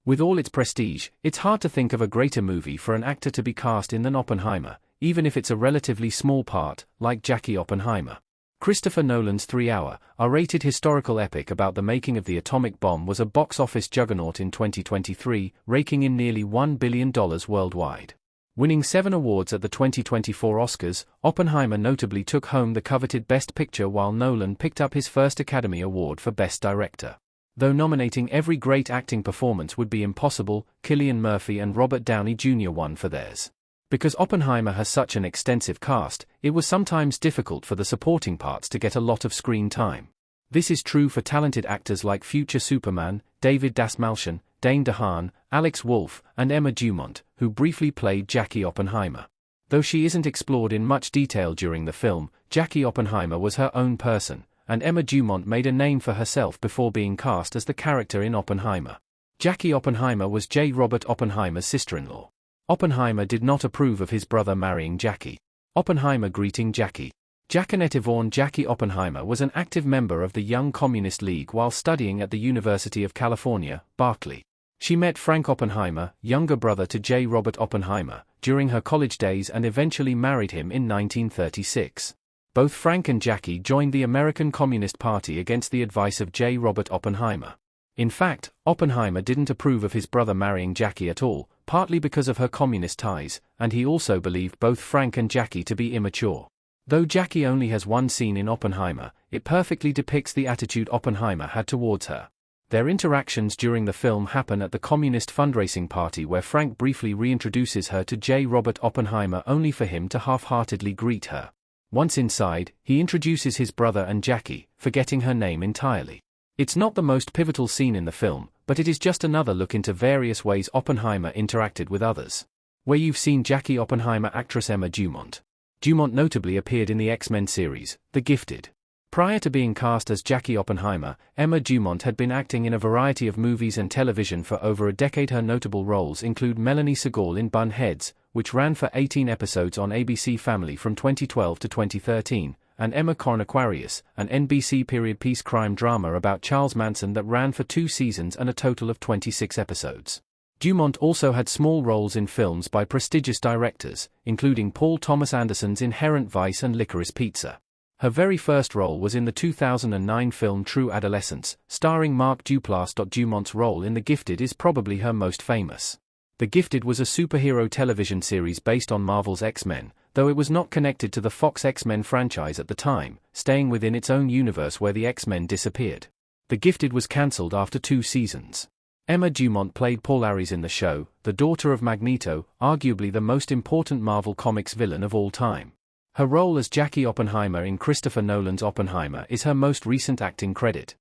With all its prestige, it's hard to think of a greater movie for an actor to be cast in than Oppenheimer, even if it's a relatively small part, like Jackie Oppenheimer. Christopher Nolan's 3-hour, R-rated historical epic about the making of the atomic bomb was a box office juggernaut in 2023, raking in nearly $1 billion worldwide. Winning 7 awards at the 2024 Oscars, Oppenheimer notably took home the coveted Best Picture while Nolan picked up his first Academy Award for Best Director. Though nominating every great acting performance would be impossible, Cillian Murphy and Robert Downey Jr. won for theirs. Because Oppenheimer has such an extensive cast, it was sometimes difficult for the supporting parts to get a lot of screen time. This is true for talented actors like future Superman, David Dastmalchian, Dane DeHaan, Alex Wolff, and Emma Dumont, who briefly played Jackie Oppenheimer. Though she isn't explored in much detail during the film, Jackie Oppenheimer was her own person, and Emma Dumont made a name for herself before being cast as the character in Oppenheimer. Jackie Oppenheimer was J. Robert Oppenheimer's sister-in-law. Oppenheimer did not approve of his brother marrying Jackie. Oppenheimer greeting Jackie. Jaconet Yvonne Jackie Oppenheimer was an active member of the Young Communist League while studying at the University of California, Berkeley. She met Frank Oppenheimer, younger brother to J. Robert Oppenheimer, during her college days and eventually married him in 1936. Both Frank and Jackie joined the American Communist Party against the advice of J. Robert Oppenheimer. In fact, Oppenheimer didn't approve of his brother marrying Jackie at all, partly because of her communist ties, and he also believed both Frank and Jackie to be immature. Though Jackie only has one scene in Oppenheimer, it perfectly depicts the attitude Oppenheimer had towards her. Their interactions during the film happen at the Communist fundraising party where Frank briefly reintroduces her to J. Robert Oppenheimer only for him to half-heartedly greet her. Once inside, he introduces his brother and Jackie, forgetting her name entirely. It's not the most pivotal scene in the film, but it is just another look into various ways Oppenheimer interacted with others. Where you've seen Jackie Oppenheimer actress Emma Dumont. Dumont notably appeared in the X-Men series, The Gifted. Prior to being cast as Jackie Oppenheimer, Emma Dumont had been acting in a variety of movies and television for over a decade. Her notable roles include Melanie Segal in Bun Heads, which ran for 18 episodes on ABC Family from 2012 to 2013, and Emma Corrin Aquarius, an NBC period piece crime drama about Charles Manson that ran for 2 seasons and a total of 26 episodes. Dumont also had small roles in films by prestigious directors, including Paul Thomas Anderson's Inherent Vice and Licorice Pizza. Her very first role was in the 2009 film True Adolescence, starring Mark Duplass. Dumont's role in The Gifted is probably her most famous. The Gifted was a superhero television series based on Marvel's X-Men, though it was not connected to the Fox X-Men franchise at the time, staying within its own universe where the X-Men disappeared. The Gifted was cancelled after 2 seasons. Emma Dumont played Polaris in the show, the daughter of Magneto, arguably the most important Marvel Comics villain of all time. Her role as Jackie Oppenheimer in Christopher Nolan's Oppenheimer is her most recent acting credit.